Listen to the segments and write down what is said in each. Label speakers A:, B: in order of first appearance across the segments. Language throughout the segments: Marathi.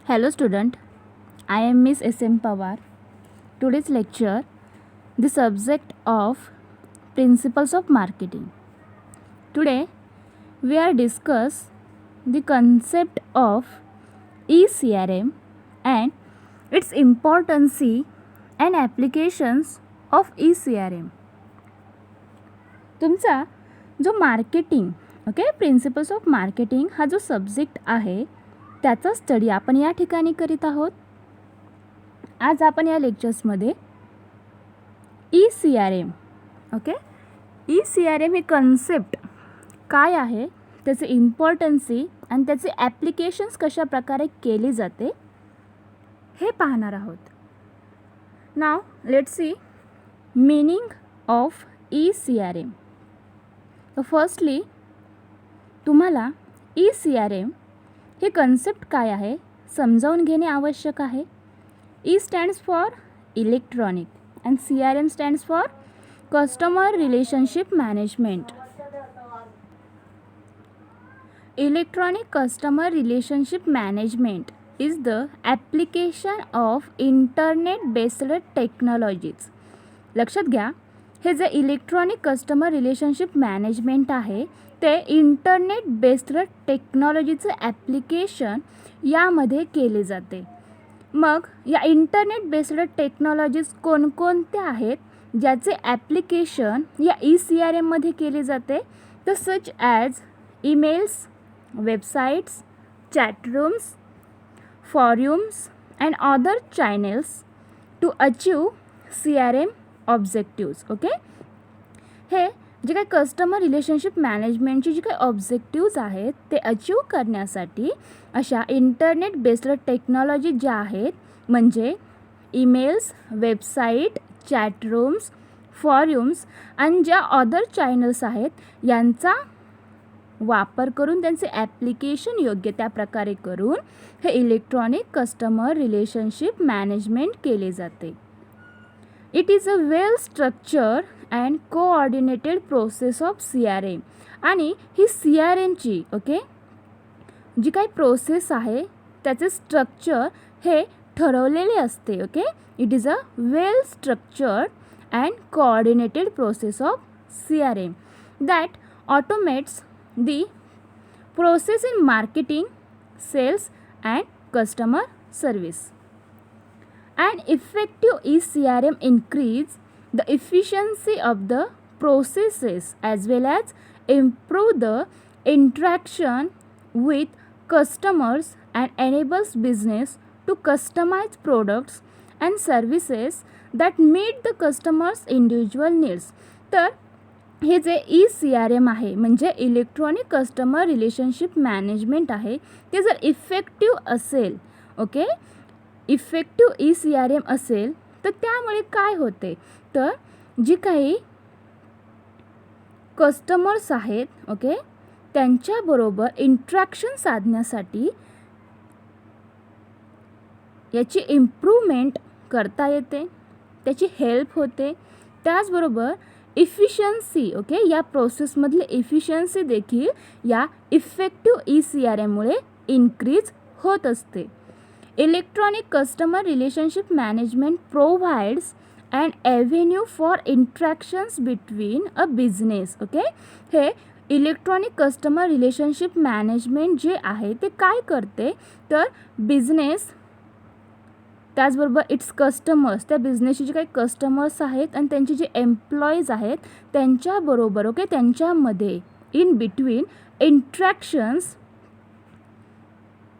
A: Hello student, I am Miss S.M. Pawar. Today's lecture, the subject of Principles of Marketing. Today, we are discuss the concept of eCRM and its importance and applications of eCRM. तुमचा जो मार्केटिंग प्रिन्सिपल्स ऑफ मार्केटिंग हा जो सब्जेक्ट आहे त्याचा स्टडी आपण या ठिकाणी करीत आहोत. आज आपण या लेक्चर्समध्ये eCRM eCRM ही कन्सेप्ट काय आहे, त्याचे इम्पॉर्टन्सी आणि त्याचे ॲप्लिकेशन्स कशा प्रकारे केली जाते हे पाहणार आहोत. Now let's C meaning of eCRM. Firstly तुम्हाला eCRM हे कन्सेप्ट काय आहे समजावून घेणे आवश्यक आहे. E stands for electronic and CRM stands for customer relationship management. Electronic customer relationship management is the application of internet based technologies. लक्षात घ्या, हे जे इलेक्ट्रॉनिक कस्टमर रिलेशनशिप मॅनेजमेंट आहे ते इंटरनेट बेस्ड टेक्नॉलॉजीचं ॲप्लिकेशन यामध्ये केले जाते. मग या इंटरनेट बेस्ड टेक्नॉलॉजीज कोणकोणत्या आहेत ज्याचे ॲप्लिकेशन या eCRMमध्ये केले जाते, तर such as emails, websites, chatrooms, forums and other channels to achieve CRM objectives. हे जे काही कस्टमर रिलेशनशिप मॅनेजमेंटची जी काही ऑब्जेक्टिव्ज आहेत ते अचीव करण्यासाठी अशा इंटरनेट बेस्ड टेक्नॉलॉजी ज्या आहेत म्हणजे ईमेल्स, वेबसाईट, चॅटरूम्स, फॉर्यूम्स आणि ज्या अदर चॅनल्स आहेत यांचा वापर करून त्यांचे ॲप्लिकेशन योग्य त्या प्रकारे करून हे इलेक्ट्रॉनिक कस्टमर रिलेशनशिप मॅनेजमेंट केले जाते. It is a well structure and coordinated process of CRM. आणि ही CRMची जी काही प्रोसेस आहे त्याचे स्ट्रक्चर हे ठरवलेले असते. It is a well structured and coordinated process of CRM that automates the process in marketing, sales and customer service. An effective eCRM increase the efficiency of the processes as well as improve the interaction with customers and enables business to customize products and services that meet the customers' individual needs. तर हे जे eCRM आहे म्हणजे इलेक्ट्रॉनिक कस्टमर रिलेशनशिप मॅनेजमेंट आहे ते जर इफेक्टिव्ह असेल इफेक्टिव्ह eCRM असेल तर त्यामुळे काय होते, तर जी काही कस्टमर्स आहेत त्यांच्याबरोबर इंट्रॅक्शन साधण्यासाठी याची इम्प्रूव्हमेंट करता येते, त्याची हेल्प होते. त्याचबरोबर इफिशियन्सी या प्रोसेसमधली इफिशियन्सी देखील या इफेक्टिव्ह eCRMमुळे इन्क्रीज होत असते. Electronic customer relationship management provides an avenue for interactions between a business. हे इलेक्ट्रॉनिक कस्टमर रिलेशनशिप मॅनेजमेंट जे आहे ते काय करते, तर बिझनेस त्याचबरोबर इट्स कस्टमर्स, त्या बिझनेसचे जे काही कस्टमर्स आहेत आणि त्यांचे जे एम्प्लॉईज आहेत त्यांच्याबरोबर त्यांच्यामध्ये इन बिटवीन इंट्रॅक्शन्स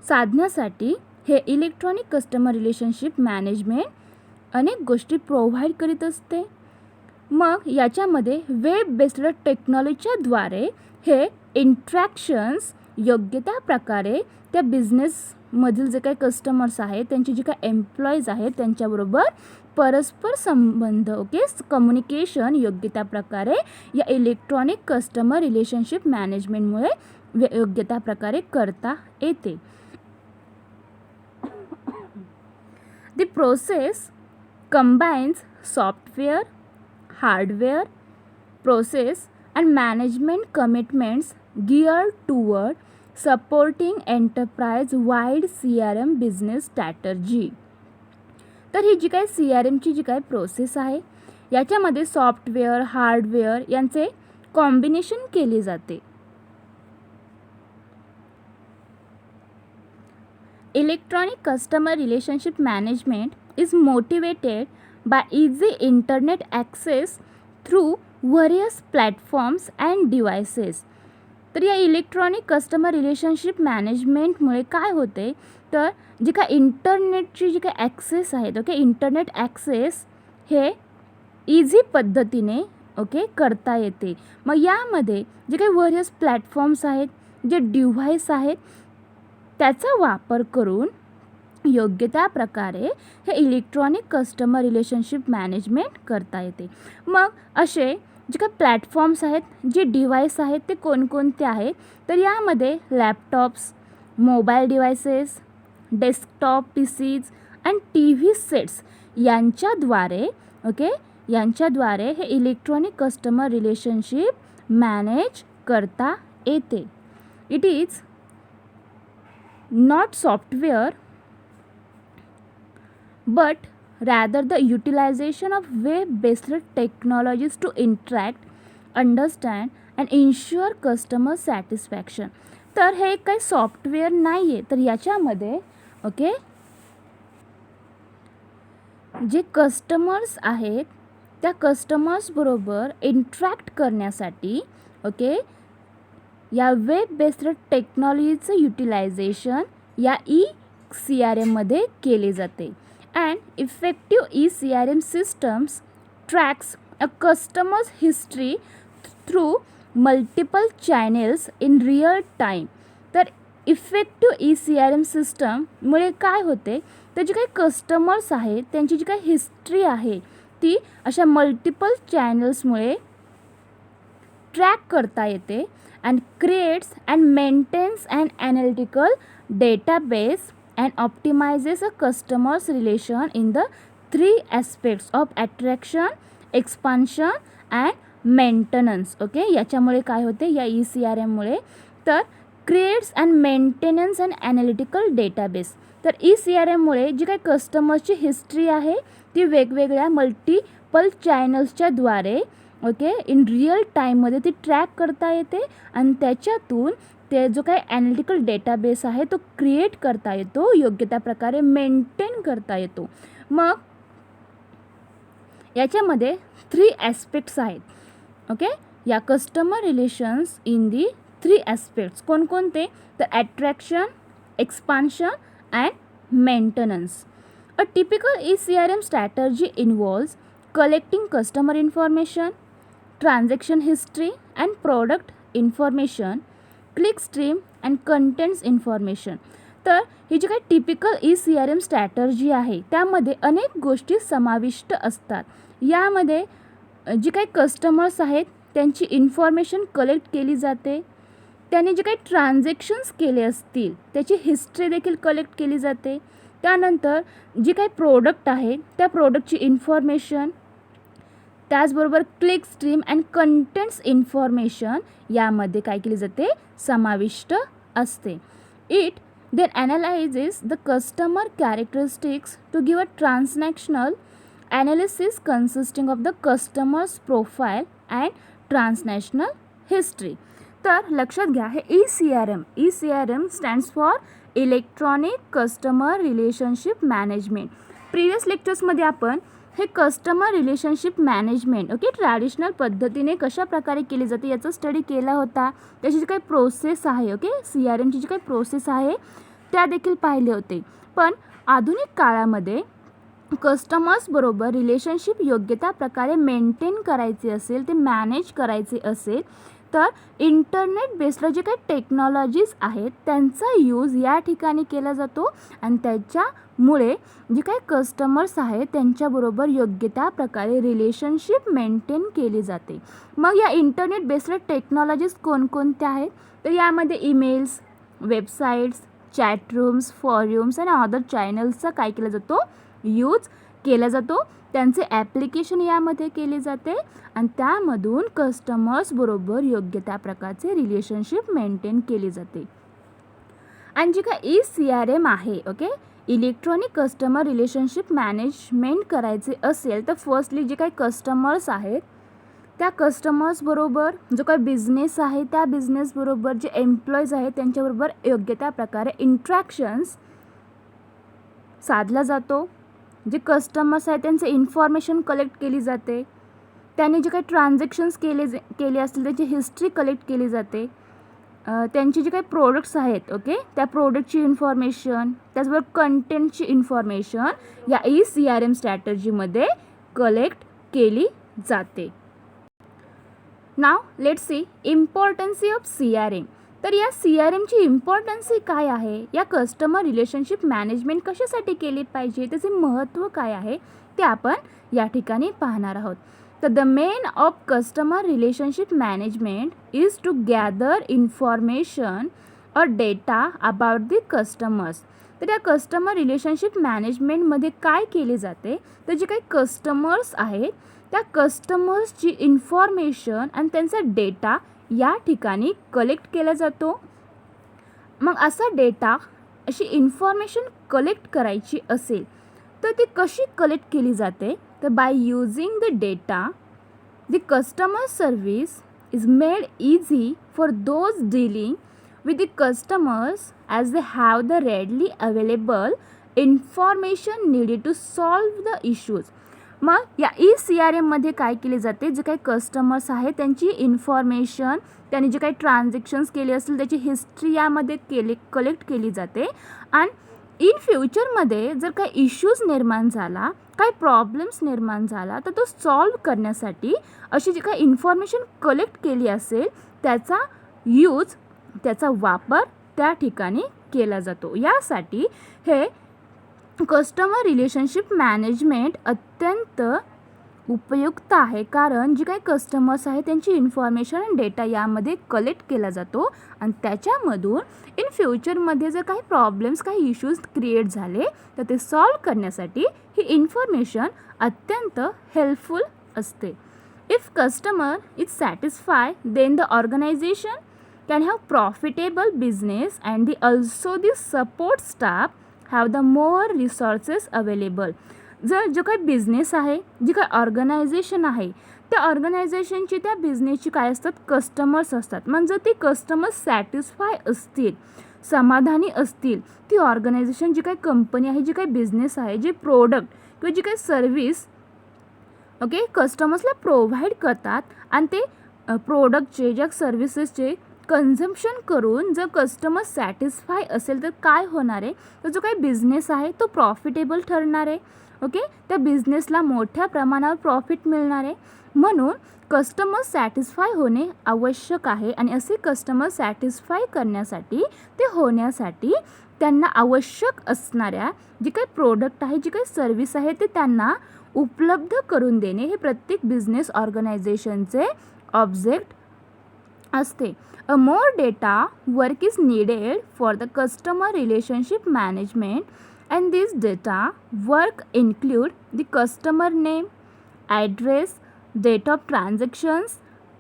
A: साधण्यासाठी हे इलेक्ट्रॉनिक कस्टमर रिलेशनशिप मॅनेजमेंट अनेक गोष्टी प्रोव्हाइड करीत असते. मग याच्यामध्ये वेब बेस्ड टेक्नॉलॉजीच्याद्वारे हे इंट्रॅक्शन्स योग्य त्या प्रकारे त्या बिझनेसमधील जे काही कस्टमर्स आहेत त्यांचे जे काही एम्प्लॉईज आहेत त्यांच्याबरोबर परस्पर संबंध कम्युनिकेशन योग्य त्या प्रकारे या इलेक्ट्रॉनिक कस्टमर रिलेशनशिप मॅनेजमेंटमुळे योग्य त्या प्रकारे करता येते. The process combines software, hardware, process and management commitments geared toward supporting enterprise wide CRM business strategy. तर ही जी काय CRMची जी काय प्रोसेस आहे याच्यामध्ये सॉफ्टवेअर हार्डवेअर यांचे कॉम्बिनेशन केले जाते. Electronic customer relationship management is motivated by easy internet access through various platforms and devices. तर या इलेक्ट्रॉनिक कस्टमर रिलेशनशिप मॅनेजमेंटमुळे काय होते तर जी काय इंटरनेटची जी काय ॲक्सेस आहेत ओके इंटरनेट ॲक्सेस हे इझी पद्धतीने ओके करता येते. मग यामध्ये जे काही व्हेरियस प्लॅटफॉर्म्स आहेत जे डिव्हाइस आहेत त्याचा वापर करून योग्य त्या प्रकारे हे इलेक्ट्रॉनिक कस्टमर रिलेशनशिप मॅनेजमेंट करता येते. मग असे जे काही प्लॅटफॉर्म्स आहेत जे डिव्हाइस आहेत ते कोणकोणते आहेत तर यामध्ये laptops mobile devices desktop PCs आणि TV सेट्स यांच्याद्वारे हे इलेक्ट्रॉनिक कस्टमर रिलेशनशिप मॅनेज करता येते. It is not software but rather the utilization of web-based technologies to interact, understand and ensure customer satisfaction. तर हे काही सॉफ्टवेअर नाही आहे तर याच्यामध्ये ओके जे कस्टमर्स आहेत त्या कस्टमर्सबरोबर इंटरॅक्ट करण्यासाठी ओके या वेब बेस्ड टेक्नॉलॉजीचं युटिलायझेशन या CRMमध्ये केले जाते. And effective CRM systems tracks a customer's history through multiple channels in real time. तर इफेक्टिव्ह CRM सिस्टममुळे काय होते तर जे काही कस्टमर्स आहेत त्यांची जी काही हिस्ट्री आहे ती अशा मल्टिपल चॅनल्समुळे ट्रॅक करता येते and creates and maintains and analytical database and optimizes a customer's relation in the 3 aspects of attraction, expansion and maintenance. Okay याच्यामुळे काय होते या CRMमुळे तर creates and maintenance and analytical database. तर CRMमुळे जी काही कस्टमरची हिस्ट्री आहे ती वेगवेगळ्या मल्टिपल चॅनल्सच्याद्वारे ओके इन रिअल टाईममध्ये ती ट्रॅक करता येते आणि त्याच्यातून ते जो काही ॲनालिटिकल डेटाबेस आहे तो क्रिएट करता येतो योग्य त्या प्रकारे मेंटेन करता येतो. मग याच्यामध्ये 3 ॲस्पेक्ट्स आहेत ओके या customer relations in the 3 aspects कोणकोणते तर attraction expansion and maintenance. A typical CRM strategy involves collecting customer information transaction history and product information click stream and contents information. तर ही जी काही टिपिकल CRM स्ट्रॅटर्जी आहे त्यामध्ये अनेक गोष्टी समाविष्ट असतात. यामध्ये जी काही कस्टमर्स आहेत त्यांची इन्फॉर्मेशन कलेक्ट केली जाते त्याने जे काही ट्रान्झॅक्शन्स केले असतील त्याची हिस्ट्री देखील कलेक्ट केली जाते. त्यानंतर जी काही प्रोडक्ट आहे त्या प्रोडक्टची इन्फॉर्मेशन त्याचबरोबर click stream and contents information यामध्ये काय केली जाते समाविष्ट असते. It then analyses the customer characteristics to give a transnational analysis consisting of the customers profile and transnational history. तर लक्षात घ्या हे CRM stands for electronic customer relationship management. Previous लेक्चर्समध्ये आपण हे customer relationship management okay traditional पद्धतीने कशा प्रकारे केली जाते याचा स्टडी केला होता. त्याची जी काही प्रोसेस आहे ओके CRMची जी काही प्रोसेस आहे त्या देखील पाहिले होते. पण आधुनिक काळामध्ये कस्टमर्सबरोबर रिलेशनशिप योग्य त्या प्रकारे मेंटेन करायचे असेल ते मॅनेज करायचे असेल तर इंटरनेट बेस्ड जे काही टेक्नॉलॉजीज आहेत त्यांचा यूज या ठिकाणी केला जातो आणि त्याच्यामुळे जे काही कस्टमर्स आहेत त्यांच्याबरोबर योग्य त्या प्रकारे रिलेशनशिप मेंटेन केली जाते. मग या इंटरनेट बेस्ड टेक्नॉलॉजीज कोणकोणत्या आहेत तर यामध्ये ईमेल्स वेबसाईट्स चॅटरूम्स फॉर्यूम्स आणि अदर चॅनल्सचा काय केला जातो यूज केला जातो. त्यांचे ॲप्लिकेशन यामध्ये केले जाते आणि त्यामधून कस्टमर्सबरोबर योग्य त्या प्रकारचे रिलेशनशिप मेंटेन केली जाते. आणि जी काय ECRM आहे, okay, electronic customer relationship management करायचे असेल तर फर्स्टली जे काही कस्टमर्स आहेत त्या कस्टमर्सबरोबर जो काही बिझनेस आहे त्या बिझनेसबरोबर जे एम्प्लॉईज आहेत त्यांच्याबरोबर योग्य त्या प्रकारे इंट्रॅक्शन्स साधला जातो. जे कस्टमर्स आहेत त्यांचे इन्फॉर्मेशन कलेक्ट केली जाते. त्यांनी जे काही ट्रान्झॅक्शन्स केले असतील त्याची हिस्ट्री कलेक्ट केली जाते. त्यांचे जे काही प्रोडक्ट्स आहेत, ओके, त्या प्रोडक्टची इन्फॉर्मेशन त्याचबरोबर कंटेंटची इन्फॉर्मेशन या ECRM स्ट्रॅटर्जीमध्ये कलेक्ट केली जाते. Now let's see importancy of CRM. तर या CRMची इम्पॉर्टन्सी काय आहे, या कस्टमर रिलेशनशिप मॅनेजमेंट कशासाठी केली पाहिजे, त्याचे महत्त्व काय आहे ते आपण या ठिकाणी पाहणार आहोत. तर the main of customer relationship management is to gather information or data about the customers. तर या कस्टमर रिलेशनशिप मॅनेजमेंटमध्ये काय केले जाते, तर जे काही कस्टमर्स आहेत त्या कस्टमर्सची इन्फॉर्मेशन आणि त्यांचा डेटा या ठिकाणी कलेक्ट केला जातो. मग असा डेटा, अशी इन्फॉर्मेशन कलेक्ट करायची असेल तर ती कशी कलेक्ट केली जाते, तर by using the data the customer service is made easy for those dealing with the customers as they have the readily available information needed to solve the issues. मग या ECRMमध्ये काय केले जाते, जे काही कस्टमर्स आहेत त्यांची इन्फॉर्मेशन, त्यांनी जे काही ट्रान्झॅक्शन्स केले असतील त्याची हिस्ट्री यामध्ये कलेक्ट केली जाते. आणि इन फ्युचरमध्ये जर काही इश्यूज निर्माण झाला, काही प्रॉब्लेम्स निर्माण झाला तर तो सॉल्व्ह करण्यासाठी अशी जी काही इन्फॉर्मेशन कलेक्ट केली असेल त्याचा वापर त्या ठिकाणी केला जातो. यासाठी हे कस्टमर रिलेशनशिप मॅनेजमेंट अत्यंत उपयुक्त आहे, कारण जी काही कस्टमर्स आहेत त्यांची इन्फॉर्मेशन आणि डेटा यामध्ये कलेक्ट केला जातो आणि त्याच्यामधून इन फ्युचरमध्ये जर काही प्रॉब्लेम्स, काही इश्यूज क्रिएट झाले तर ते सॉल्व्ह करण्यासाठी ही इन्फॉर्मेशन अत्यंत हेल्पफुल असते. If customer is satisfy then the organisation can have profitable business and also the support staff have the more resources available. जर जो काही बिझनेस आहे, जी काही ऑर्गनायझेशन आहे त्या ऑर्गनायझेशनची, त्या बिझनेसची काय असतात, कस्टमर्स असतात. म्हणजे ते कस्टमर्स सॅटिस्फाय असतील, समाधानी असतील, ती ऑर्गनायझेशन, जी काही कंपनी आहे, जी काही बिझनेस आहे, जे प्रोडक्ट किंवा जी काही सर्विस, ओके, कस्टमर्सला प्रोव्हाइड करतात आणि ते प्रोडक्टचे, ज्या सर्व्हिसेसचे कन्झम्पशन करून जर कस्टमर सॅटिस्फाय असेल तर काय होणार आहे, तर जो काही बिझनेस आहे तो प्रॉफिटेबल ठरणार आहे. ओके, त्या बिझनेसला मोठ्या प्रमाणावर प्रॉफिट मिळणार आहे. म्हणून कस्टमर सॅटिस्फाय होणे आवश्यक आहे आणि असे कस्टमर सॅटिस्फाय करण्यासाठी, ते होण्यासाठी त्यांना आवश्यक असणाऱ्या जी काही प्रोडक्ट आहे, जी काही सर्व्हिस आहे ते त्यांना उपलब्ध करून देणे हे प्रत्येक बिझनेस ऑर्गनायझेशनचे ऑब्जेक्ट असते. A more data work is needed for the customer relationship management, and this data work include the customer name, address, date of transactions,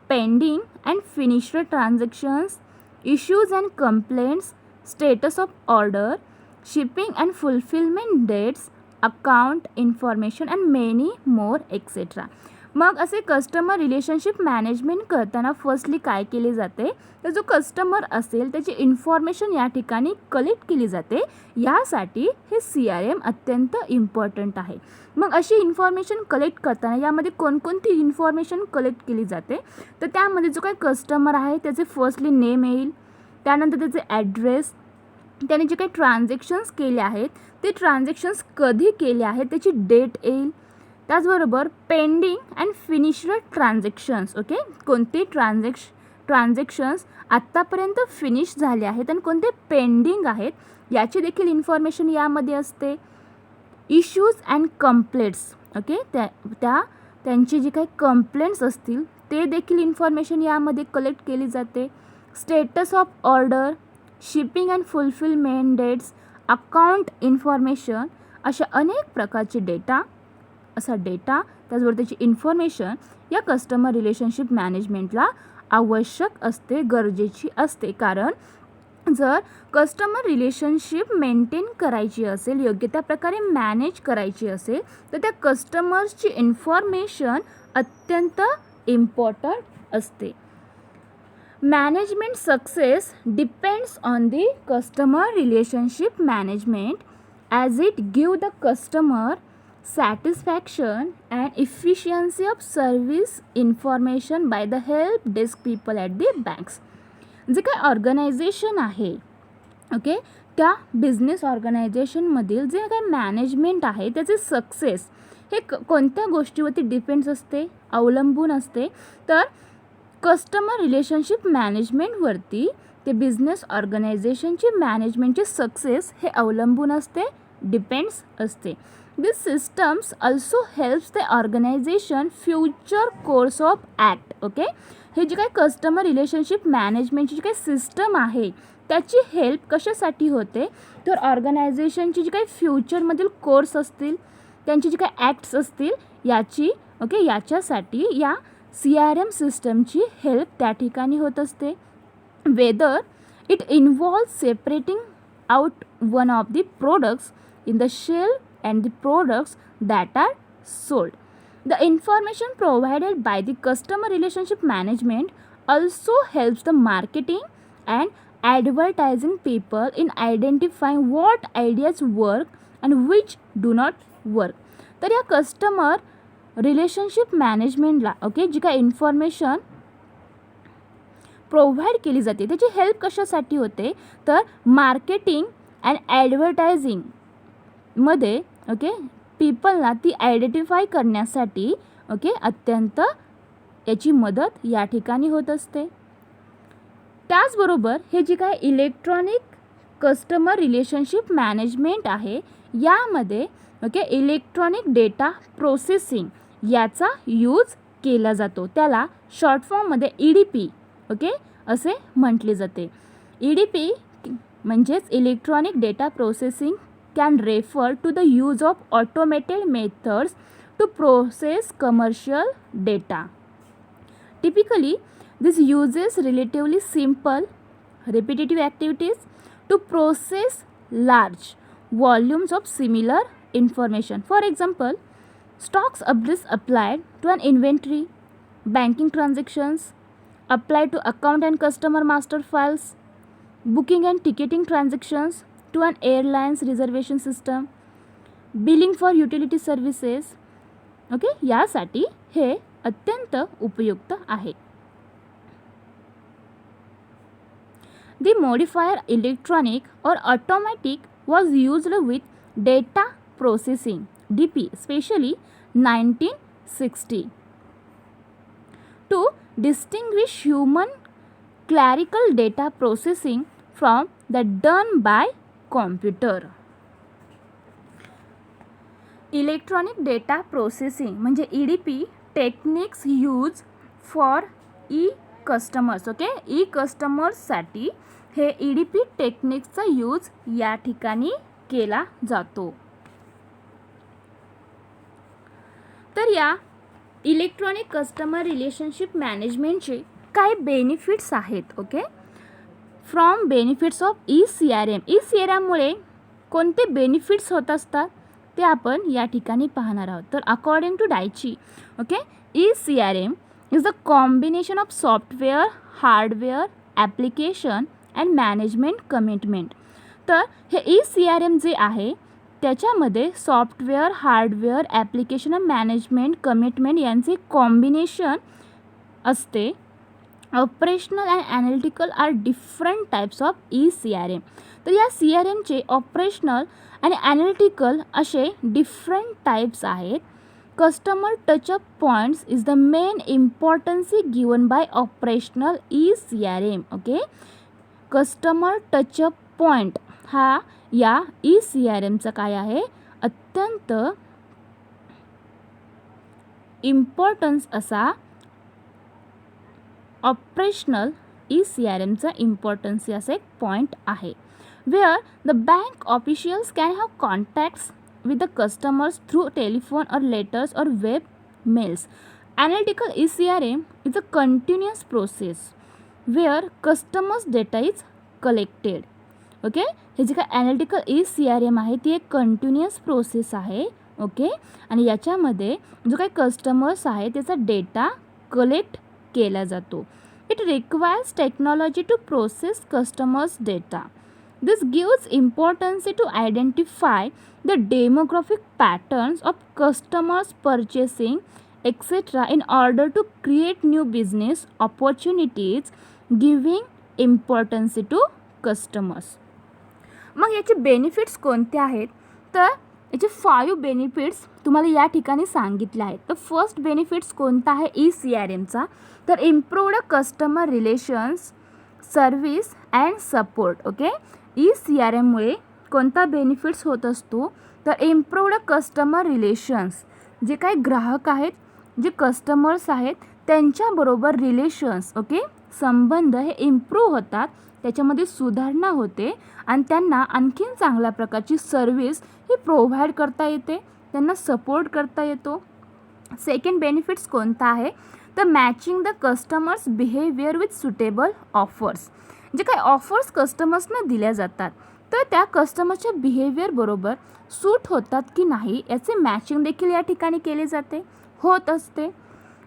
A: pending and finished transactions, issues and complaints, status of order, shipping and fulfillment dates, account information and many more etc. मग असे कस्टमर रिलेशनशिप मॅनेजमेंट करताना फर्स्टली काय केले जाते, तर जो कस्टमर असेल त्याची इन्फॉर्मेशन या ठिकाणी कलेक्ट केली जाते. यासाठी हे CRM अत्यंत इम्पॉर्टंट आहे. मग अशी इन्फॉर्मेशन कलेक्ट करताना यामध्ये कोणकोणती इन्फॉर्मेशन कलेक्ट केली जाते, तर त्यामध्ये जो काही कस्टमर आहे त्याचे फर्स्टली नेम येईल, त्यानंतर त्याचे ॲड्रेस, त्याने जे काही ट्रान्झॅक्शन्स केले आहेत ते ट्रान्झॅक्शन्स कधी केले आहेत त्याची डेट येईल. त्याचबरोबर pending and finished transactions, okay, कोणते ट्रान्झॅक्शन्स आत्तापर्यंत फिनिश झाले आहेत आणि कोणते पेंडिंग आहेत याची देखील इन्फॉर्मेशन यामध्ये असते. इश्यूज अँड कंप्लेंट्स, ओके, त्यांची जी काही कंप्लेंट्स असतील ते देखील इन्फॉर्मेशन यामध्ये कलेक्ट केली जाते. Status of order, shipping and fulfilment dates, account information, अशा अनेक प्रकारचे डेटा, त्याचबरोबर त्याची इन्फॉर्मेशन या कस्टमर रिलेशनशिप मॅनेजमेंटला आवश्यक असते, गरजेची असते. कारण जर कस्टमर रिलेशनशिप मेंटेन करायची असेल, योग्य त्या प्रकारे मॅनेज करायची असेल, तर त्या कस्टमर्सची इन्फॉर्मेशन अत्यंत इम्पॉर्टंट असते. Management success depends on the customer relationship management as it give the customer satisfaction and efficiency of service information by the help desk people at the banks. जे काय ऑर्गनायझेशन आहे, ओके, त्या बिझनेस ऑर्गनायझेशनमधील जे काही मॅनेजमेंट आहे त्याचे सक्सेस हे कोणत्या गोष्टीवरती डिपेंड्स असते, अवलंबून असते, तर कस्टमर रिलेशनशिप मॅनेजमेंटवरती ते बिझनेस ऑर्गनायझेशनची मॅनेजमेंटची सक्सेस हे अवलंबून असते, डिपेंड्स असते. These systems also helps the organization future course of act. Okay, हे जे काही कस्टमर रिलेशनशिप मॅनेजमेंटची जी काही सिस्टम आहे त्याची हेल्प कशासाठी होते, तर ऑर्गनायझेशनची जी काही फ्युचरमधील कोर्स असतील, त्यांची जी काही ॲक्ट्स असतील याची, ओके, याच्यासाठी या CRM सिस्टमची हेल्प त्या ठिकाणी होत असते. Whether it involves separating out one of the products in the shelf and the products that are sold. The information provided by the customer relationship management also helps the marketing and advertising people in identifying what ideas work and which do not work. तर या कस्टमर रिलेशनशिप मॅनेजमेंटला, ओके, जी काय इन्फॉर्मेशन प्रोव्हाइड केली जाते त्याची हेल्प कशासाठी होते, तर मार्केटिंग अँड ॲडव्हर्टायझिंग मध्ये, ओके, पीपलला ती आयडेंटिफाय करण्यासाठी, ओके, अत्यंत याची मदत या ठिकाणी होत असते. त्याचबरोबर हे जे काय इलेक्ट्रॉनिक कस्टमर रिलेशनशिप मॅनेजमेंट आहे यामध्ये, ओके, इलेक्ट्रॉनिक डेटा प्रोसेसिंग याचा यूज केला जातो. त्याला शॉर्ट फॉर्ममध्ये EDP, ओके, असे म्हटले जाते. EDP म्हणजेच electronic data processing can refer to the use of automated methods to process commercial data. Typically, this uses relatively simple, repetitive activities to process large volumes of similar information. For example, stocks updates applied to an inventory, banking transactions applied to account and customer master files, booking and ticketing transactions to an airlines reservation system, billing for utility services, okay, यासाठी हे अत्यंत उपयुक्त आहे. The modifier electronic or automatic was used with data processing DP especially 1960 to distinguish human clerical data processing from the done by computer. Electronic data processing म्हणजे EDP techniques use for customers. Okay, कस्टमर्ससाठी हे EDP टेक्निक्सचा यूज या ठिकाणी केला जातो. तर या इलेक्ट्रॉनिक कस्टमर रिलेशनशिप मॅनेजमेंटचे काय बेनिफिट्स आहेत, okay, from benefits of CRM कोणते बेनिफिट्स होत असतात ते आपण या ठिकाणी पाहणार आहोत. तर according to Dyche, okay, CRM is the combination of software, hardware, application and management commitment. तर हे CRM जे आहे त्याच्यामध्ये सॉफ्टवेअर, हार्डवेअर, ॲप्लिकेशन आणि मॅनेजमेंट कमिटमेंट यांचे कॉम्बिनेशन असते. Operational and analytical are different types of CRM. तर या CRMचे ऑपरेशनल आणि ॲनालिटिकल असे डिफरंट टाईप्स आहेत. Customer touch-up points is the main importancy given by operational CRM. Okay, customer touch up point हा या CRMचा काय आहे, अत्यंत इम्पॉर्टन्स असा ऑपरेशनल CRMचा इम्पॉर्टन्सी असा एक पॉईंट आहे. Where the bank officials can have contacts with the customers through telephone or letters or web mails. Analytical CRM is a continuous process where customers' data is collected. Okay, हे जे काय ॲनालिटिकल ECRM आहे ती एक कंटिन्युअस प्रोसेस आहे. ओके, आणि याच्यामध्ये जो काही कस्टमर्स आहे त्याचा डेटा कलेक्ट केला जातो. It requires technology to process customers data. This gives importance to identify the demographic patterns of customers purchasing, etc. in order to create new business opportunities, giving importance to customers. मग याचे बेनिफिट्स कोणते आहेत? तर याचे 5 बेनिफिट्स तुम्हाला या ठिकाणी सांगितले आहेत. तर फर्स्ट बेनिफिट्स कोणता आहे ECRMचा? तर improved customer relations, service and support. Okay, ECRMमुळे कोणता बेनिफिट्स होत असतो? तर इम्प्रूव्ड कस्टमर रिलेशन्स, जे काही ग्राहक आहेत, जे कस्टमर्स आहेत त्यांच्याबरोबर रिलेशन्स, ओके, संबंध हे इम्प्रूव्ह होतात, त्याच्यामध्ये सुधारणा होते आणि त्यांना आणखीन चांगल्या प्रकारची सर्व्हिस ही प्रोव्हाइड करता येते, त्यांना सपोर्ट करता येतो. सेकंड बेनिफिट्स कोणता आहे? तर matching the customers behaviour with suitable offers. जे काही ऑफर्स कस्टमर्सना दिल्या जातात तर त्या कस्टमरच्या बिहेवियर बरोबर सूट होतात की नाही याचे मॅचिंग देखील या ठिकाणी केले जाते, होत असते.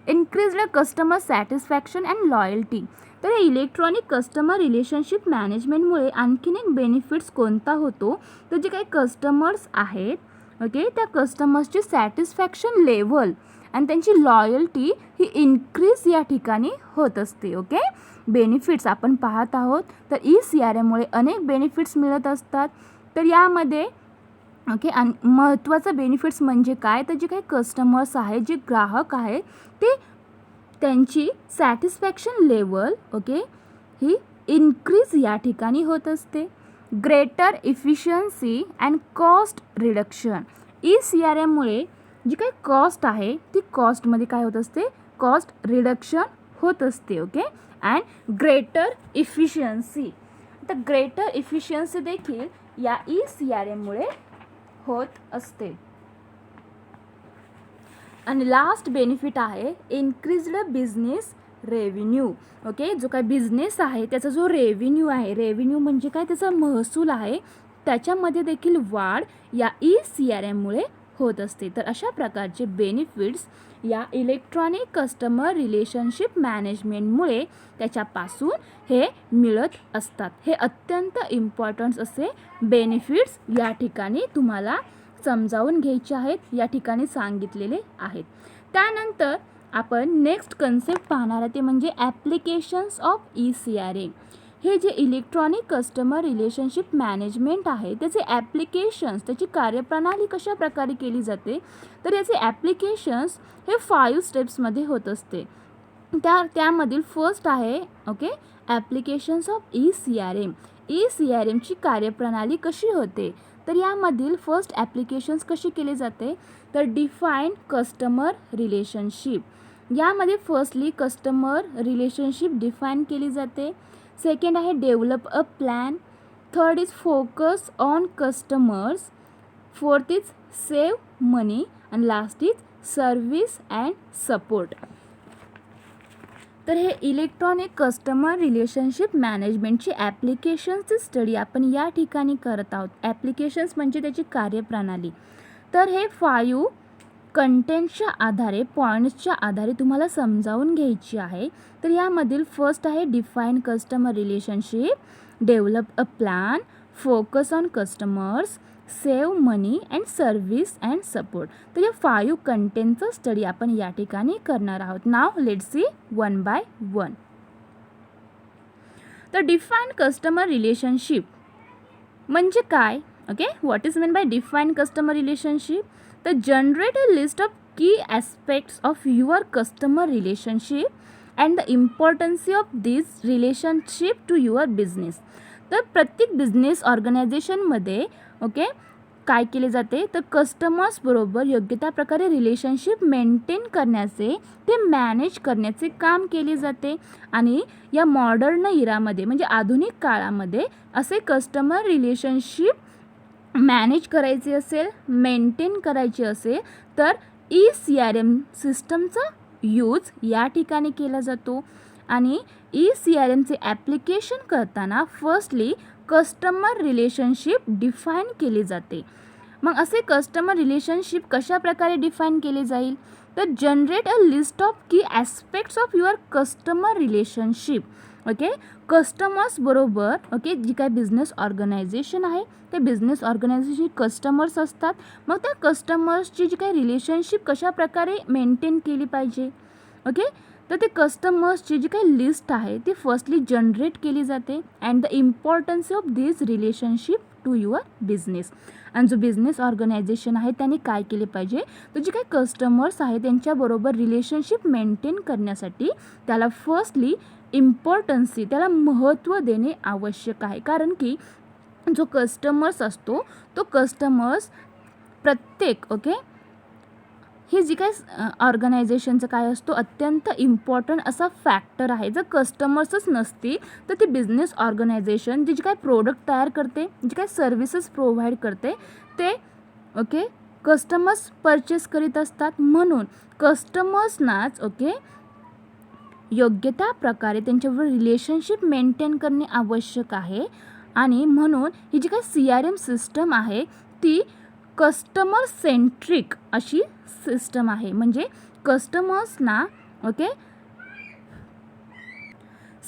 A: Increased customer satisfaction and loyalty. तर इलेक्ट्रॉनिक कस्टमर रिलेशनशिप मॅनेजमेंटमुळे आणखीन एक बेनिफिट्स कोणता होतो? तर जे काही कस्टमर्स आहेत, ओके, त्या कस्टमर्सची सॅटिस्फॅक्शन लेवल आणि त्यांची लॉयल्टी ही इन्क्रीज या ठिकाणी होत असते. ओके, बेनिफिट्स आपण पाहत आहोत. तर ECRMमुळे अनेक बेनिफिट्स मिळत असतात. तर यामध्ये ओके, आणि महत्त्वाचं बेनिफिट्स म्हणजे काय? तर जे काही कस्टमर्स आहेत, जे ग्राहक आहेत, ते त्यांची सॅटिस्फॅक्शन लेवल, ओके, ही इन्क्रीज या ठिकाणी होत असते. Greater efficiency and cost reduction. ECRMमुळे जी काही कॉस्ट आहे ती कॉस्टमध्ये काय होत असते? कॉस्ट रिडक्शन होत असते. Okay, and greater efficiency. तर ग्रेटर इफिशियन्सी देखील या ECRMमुळे होत असते. आणि लास्ट बेनिफिट आहे इन्क्रीज्ड बिझनेस रेव्हेन्यू. ओके, जो काय बिझनेस आहे त्याचा जो रेव्हेन्यू आहे, रेव्हेन्यू म्हणजे काय? त्याचा महसूल आहे, त्याच्यामध्ये देखील वाढ या ECRMमुळे होत असते. तर अशा प्रकारचे बेनिफिट्स या इलेक्ट्रॉनिक कस्टमर रिलेशनशिप मॅनेजमेंटमुळे त्याच्यापासून हे मिळत असतात. हे अत्यंत इम्पॉर्टंट असे बेनिफिट्स या ठिकाणी तुम्हाला समजावून घ्यायचे आहेत, या ठिकाणी सांगितलेले आहेत. त्यानंतर आपण नेक्स्ट कन्सेप्ट पाहणार आहे ते म्हणजे ॲप्लिकेशन्स ऑफ ECRM. हे जे इलेक्ट्रॉनिक कस्टमर रिलेशनशिप मॅनेजमेंट आहे त्याचे ॲप्लिकेशन्स, त्याची कार्यप्रणाली कशा प्रकारे केली जाते? तर याचे ॲप्लिकेशन्स हे 5 स्टेप्समध्ये होत असते. त्यामधील फर्स्ट आहे ओके ॲप्लिकेशन्स ऑफ ECRM. ECRMची कार्यप्रणाली कशी होते? तर यामधील फर्स्ट ॲप्लिकेशन्स कशी केले जाते? तर डिफाईन कस्टमर रिलेशनशिप. यामध्ये फर्स्टली कस्टमर रिलेशनशिप डिफाईन केली जाते. सेकंड आहे develop a plan. Third is focus on customers. Fourth is save money and last is service and support. तर हे इलेक्ट्रॉनिक कस्टमर रिलेशनशिप मॅनेजमेंटची ॲप्लिकेशन्सची स्टडी आपण या ठिकाणी करत आहोत. ॲप्लिकेशन्स म्हणजे त्याची कार्यप्रणाली. तर हे 5 कंटेंटच्या आधारे, पॉईंट्सच्या आधारे तुम्हाला समजावून घ्यायची आहे. तर यामधील फर्स्ट आहे define customer relationship, develop a plan, focus on customers, save money and service and support. तर या 5 कंटेंटचं स्टडी आपण या ठिकाणी करणार आहोत. Now let's see one by one. तर डिफाईन कस्टमर रिलेशनशिप म्हणजे काय? Okay, what is mean by define customer relationship? तर generate a list of key aspects of your customer relationship and the importance of this relationship to your business. तर प्रत्येक बिझनेस ऑर्गनायझेशनमध्ये ओके काय केले जाते? तर कस्टमर्स बरोबर योग्य त्या प्रकारे रिलेशनशिप मेंटेन करण्याचे, ते मॅनेज करण्याचे काम केले जाते. आणि या मॉडर्न इरामध्ये म्हणजे आधुनिक काळामध्ये असे कस्टमर रिलेशनशिप मॅनेज करायचे असेल, मेंटेन करायचे असेल तर ECRM सिस्टमचा यूज या ठिकाणी केला जातो. आणि ECRMचे ॲप्लिकेशन करताना फर्स्टली कस्टमर रिलेशनशिप डिफाईन केली जाते. मग असे कस्टमर रिलेशनशिप कशा प्रकारे डिफाईन केले जाईल, तर generate a list of key aspects of your customer relationship. Okay, customers बरोबर ओके जी काय बिझनेस ऑर्गनायझेशन आहे ते बिझनेस ऑर्गनायझेशन कस्टमर्स असतात. मग त्या कस्टमर्सची जी काही रिलेशनशिप कशा प्रकारे मेंटेन केली पाहिजे. ओके, तर ते कस्टमर्सची जी काही लिस्ट आहे ती फर्स्टली जनरेट केली जाते and the importance of this relationship to your business. आणि जो बिझनेस ऑर्गनायझेशन आहे त्याने काय केले पाहिजे, तर जे काही कस्टमर्स आहे त्यांच्याबरोबर रिलेशनशिप मेंटेन करण्यासाठी त्याला फर्स्टली इम्पॉर्टन्सी त्याला महत्त्व देणे आवश्यक आहे. कारण की जो कस्टमर्स असतो तो कस्टमर्स प्रत्येक ओके ही जी काय ऑर्गनायझेशनचं काय असतो अत्यंत इम्पॉर्टंट असा फॅक्टर आहे. जर कस्टमर्सच नसतील तर ती बिझनेस ऑर्गनायझेशन जी काय प्रोडक्ट तयार करते जी काय सर्व्हिसेस प्रोव्हाइड करते ते ओके कस्टमर्स परचेस करीत असतात. म्हणून कस्टमर्सनाच ओके योग्य त्या प्रकारे त्यांच्याबरोबर रिलेशनशिप मेंटेन करणे आवश्यक आहे. आणि म्हणून ही जी काही CRM सिस्टम आहे ती कस्टमर सेंट्रिक अशी सिस्टम आहे. म्हणजे कस्टमर्सना ओके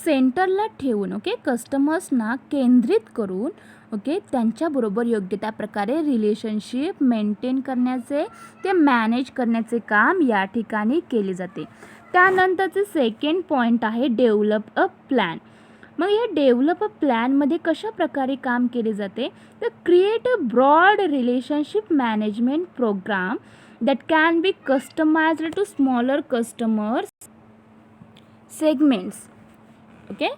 A: सेंटरला ठेवून ओके कस्टमर्सना केंद्रित करून ओके त्यांच्याबरोबर योग्य त्या प्रकारे रिलेशनशिप मेंटेन करण्याचे ते मॅनेज करण्याचे काम या ठिकाणी केले जाते. त्यानंतरचे सेकंड पॉईंट आहे डेव्हलप अ प्लॅन. मग या डेव्हलप अ प्लॅनमध्ये कशा प्रकारे काम केले जाते, तर create a broad relationship management programme that can be customised to smaller customers segments. Okay,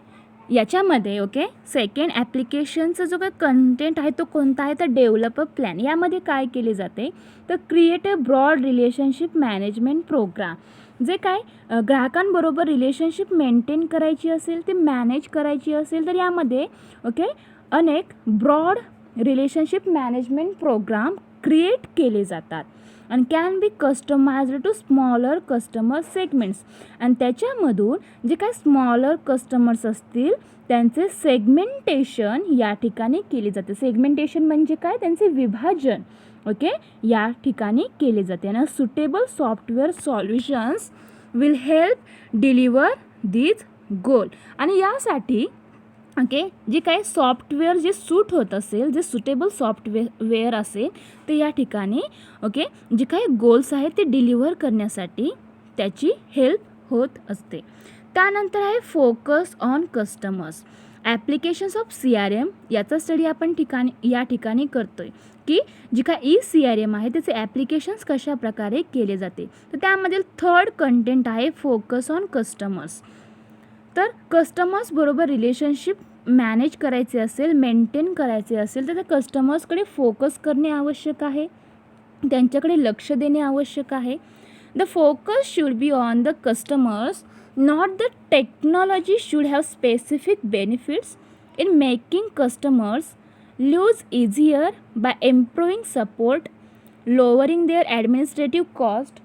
A: याच्यामध्ये ओके सेकंड ॲप्लिकेशनचा जो काही कंटेंट आहे तो कोणता आहे, तर डेव्हलप अ प्लॅन. यामध्ये काय केले जाते, तर create a broad relationship management programme. जे काय ग्राहकांबरोबर रिलेशनशिप मेंटेन करायची असेल ती मॅनेज करायची असेल तर यामध्ये ओके अनेक broad relationship management programme create केले जातात आणि can be customised to smaller customer segments. आणि त्याच्यामधून जे काय स्मॉलर कस्टमर्स असतील त्यांचे सेगमेंटेशन या ठिकाणी केले जाते. सेगमेंटेशन म्हणजे काय, त्यांचे विभाजन ओके या ठिकाणी केले जाते. आणि suitable software solutions will help deliver this goal. आणि यासाठी ओके जे काही सॉफ्टवेअर जे सूट होत असेल जे सुटेबल सॉफ्टवेअर असेल ते या ठिकाणी ओके जे काही गोल्स आहेत ते डिलिव्हर करण्यासाठी त्याची हेल्प होत असते. त्यानंतर आहे focus on customers. Applications of CRM याचा स्टडी आपण या ठिकाणी करतोय की जी काय ECRM आहे त्याचे ॲप्लिकेशन्स कशा प्रकारे केले जाते. तर त्यामधील थर्ड कंटेंट आहे फोकस ऑन कस्टमर्स. तर कस्टमर्स बरोबर रिलेशनशिप मॅनेज करायचे असेल मेंटेन करायचे असेल तर त्या कस्टमर्सकडे फोकस करणे आवश्यक आहे, त्यांच्याकडे लक्ष देणे आवश्यक आहे. The focus should be on the customers not the technology should have specific benefits in making customers lose easier by improving support, lowering their administrative cost,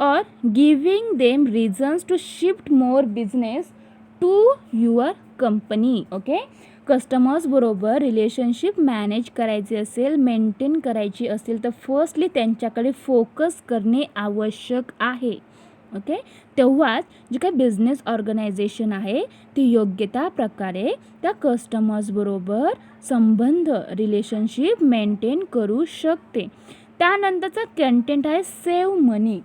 A: or giving them reasons to shift more business to your company. Okay, customers बरोबर रिलेशनशिप मॅनेज करायचे असेल मेंटेन करायची असेल तर फर्स्टली त्यांच्याकडे फोकस करणे आवश्यक आहे. ओके, तेव्हाच जे काही बिझनेस ऑर्गनायझेशन आहे ती योग्य त्या प्रकारे त्या कस्टमर्सबरोबर संबंध रिलेशनशिप मेंटेन करू शकते. त्यानंतरचा कंटेंट आहे सेव्ह मनी.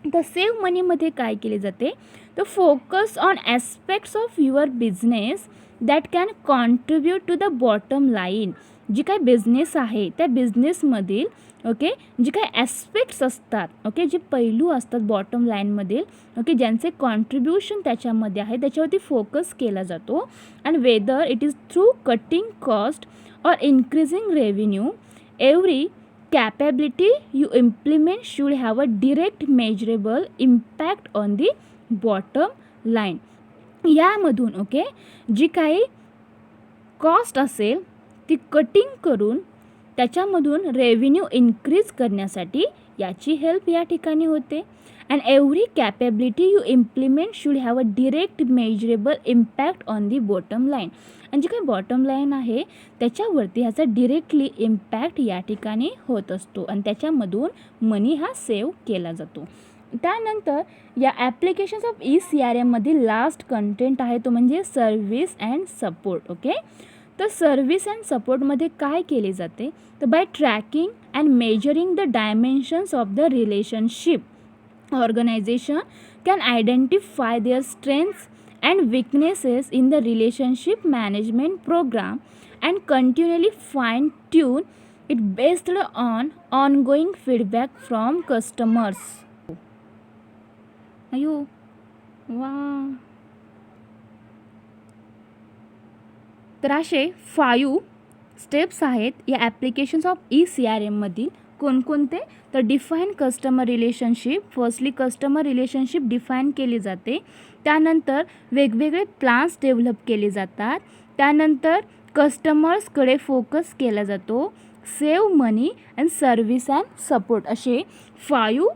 A: तर सेव्ह मनीमध्ये काय केले जाते, तर focus on aspects of your business that can contribute to the bottom line. जी काय बिझनेस आहे त्या बिझनेसमधील ओके जे काही ॲस्पेक्ट्स असतात ओके जे पैलू असतात बॉटम लाईनमधील ओके ज्यांचे कॉन्ट्रीब्युशन त्याच्यामध्ये आहे त्याच्यावरती फोकस केला जातो. आणि whether it is through cutting cost or increasing revenue every capability you implement should have a direct measurable impact on the bottom line. यामधून ओके जी काही कॉस्ट असेल ती कटिंग करून त्याच्यामधून रेव्हेन्यू इन्क्रीज करण्यासाठी याची हेल्प या ठिकाणी होते. And every capability you implement should have a direct measurable impact on the bottom line. आणि जी काही बॉटम लाईन आहे त्याच्यावरती ह्याचा डिरेक्टली इम्पॅक्ट या ठिकाणी होत असतो आणि त्याच्यामधून मनी हा सेव्ह केला जातो. त्यानंतर या ॲप्लिकेशन्स ऑफ ECRM मधील लास्ट कंटेंट आहे तो म्हणजे सर्व्हिस अँड सपोर्ट. ओके, तर सर्व्हिस अँड सपोर्टमध्ये काय केले जाते तर by tracking and measuring the dimensions of the relationship organisation can identify their strengths and weaknesses in the relationship management program and continually fine tune it based on ongoing feedback from customers. अयो वा, तर असे 5 स्टेप्स आहेत या ॲप्लिकेशन्स ऑफ ECRM मधील. कोणकोणते तर define customer relationship. Firstly customer relationship define केली जाते. त्यानंतर वेगवेगळे प्लान्स डेव्हलप केले जातात. त्यानंतर कस्टमर्सकडे फोकस केला जातो. Save money and service and support असे 5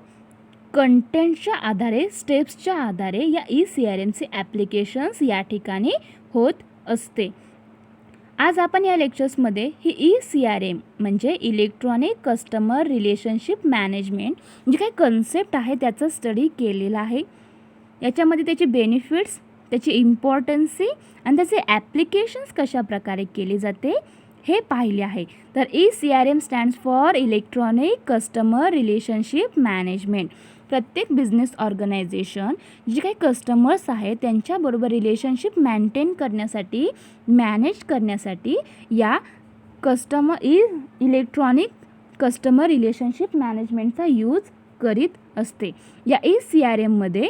A: कंटेंटच्या आधारे स्टेप्सच्या आधारे या ECRMचे ॲप्लिकेशन्स या ठिकाणी होत असते. आज आपण या लेक्चर्समध्ये ही ECRM म्हणजे इलेक्ट्रॉनिक कस्टमर रिलेशनशिप मॅनेजमेंट जी काही कन्सेप्ट आहे त्याचा स्टडी केलेला आहे. याच्यामध्ये त्याचे बेनिफिट्स, त्याची इम्पॉर्टन्सी आणि त्याचे ॲप्लिकेशन्स कशा प्रकारे केले जाते हे पाहिले आहे. तर ECRM stands for electronic customer relationship management. प्रत्येक बिझनेस ऑर्गनायझेशन जे काही कस्टमर्स आहेत त्यांच्याबरोबर रिलेशनशिप मेंटेन करण्यासाठी, मॅनेज करण्यासाठी या इलेक्ट्रॉनिक कस्टमर रिलेशनशिप मॅनेजमेंटचा यूज करीत असते. या ECRMमध्ये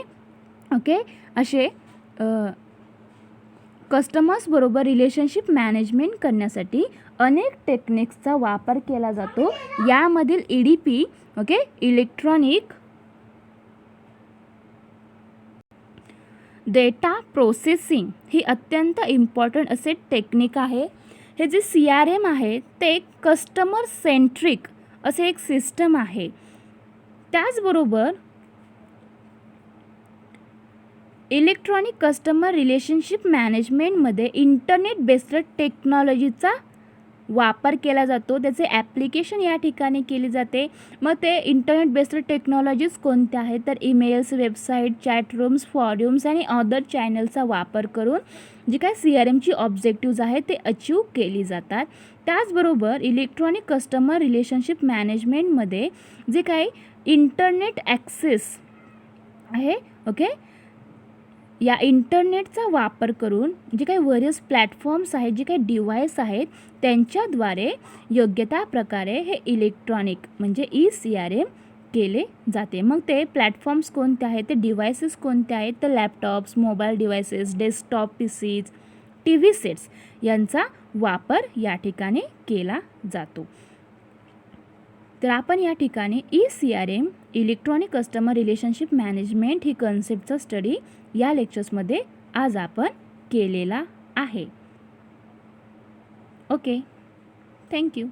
A: ओके असे कस्टमर्सबरोबर रिलेशनशिप मॅनेजमेंट करण्यासाठी अनेक टेक्निक्सचा वापर केला जातो. यामधील EDP okay electronic data processing ही अत्यंत इम्पॉर्टंट असे टेक्निक आहे. हे जे CRM आहे ते कस्टमर सेंट्रिक असे एक सिस्टम आहे. त्याचबरोबर इलेक्ट्रॉनिक कस्टमर रिलेशनशिप मॅनेजमेंटमध्ये इंटरनेट बेस्ड टेक्नॉलॉजीचा वापर केला जातो. त्याचे ॲप्लिकेशन या ठिकाणी केले जाते. मग ते इंटरनेट बेस्ड टेक्नॉलॉजीज कोणत्या आहेत तर emails, website, chat rooms, forms आणि अदर चॅनलचा वापर करून जी काय CRMची ऑब्जेक्टिव्ज आहेत ते अचीव केली जातात. त्याचबरोबर इलेक्ट्रॉनिक कस्टमर रिलेशनशिप मॅनेजमेंटमध्ये जे काही इंटरनेट ॲक्सेस आहे ओके या इंटरनेटचा वापर करून जे काही व्हेरियस प्लॅटफॉर्म्स आहेत, जे काही डिव्हाइस आहेत त्यांच्याद्वारे योग्य त्या प्रकारे हे इलेक्ट्रॉनिक म्हणजे ECRM केले जाते. मग ते प्लॅटफॉर्म्स कोणते आहेत, ते डिव्हाइसेस कोणते आहेत तर laptops, mobile devices, desktop PCs, TV sets यांचा वापर या ठिकाणी केला जातो. तर आपण या ठिकाणी ECRM electronic customer relationship management ही कन्सेप्टचा स्टडी या लेक्चर्समध्ये आज आपण केलेला आहे. Okay, thank you.